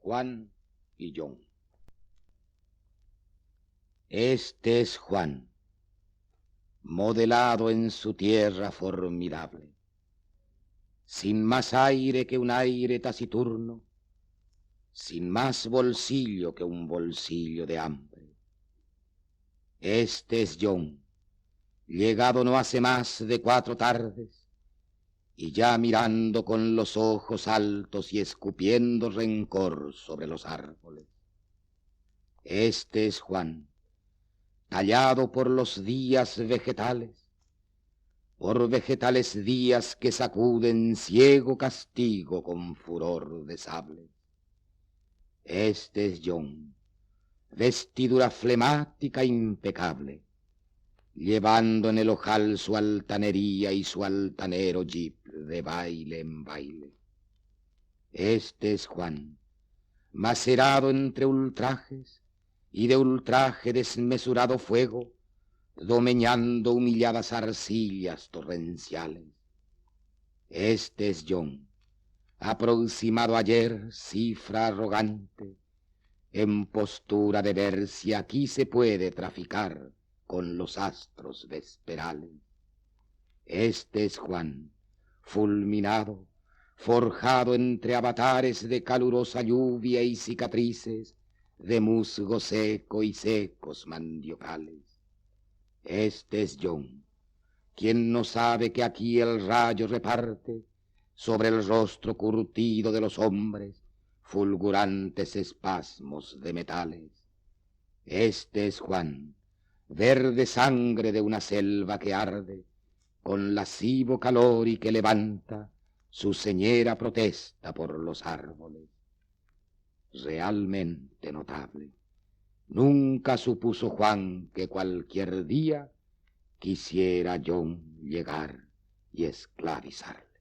Juan y John. Este es Juan, modelado en su tierra formidable, sin más aire que un aire taciturno, sin más bolsillo que un bolsillo de hambre. Este es John, llegado no hace más de 4 tardes, y ya mirando con los ojos altos y escupiendo rencor sobre los árboles. Este es Juan, tallado por los días vegetales, por vegetales días que sacuden ciego castigo con furor de sable. Este es John, vestidura flemática impecable, llevando en el ojal su altanería y su altanero jeep de baile en baile. Este es Juan, macerado entre ultrajes, y de ultraje desmesurado fuego, domeñando humilladas arcillas torrenciales. Este es John, aproximado ayer, cifra arrogante, en postura de ver si aquí se puede traficar con los astros vesperales. Este es Juan, fulminado, forjado entre avatares de calurosa lluvia y cicatrices, de musgo seco y secos mandiocales. Este es John, quien no sabe que aquí el rayo reparte sobre el rostro curtido de los hombres fulgurantes espasmos de metales. Este es Juan, verde sangre de una selva que arde, con lascivo calor y que levanta su señera protesta por los árboles. Realmente notable. Nunca supuso Juan que cualquier día quisiera John llegar y esclavizarlo.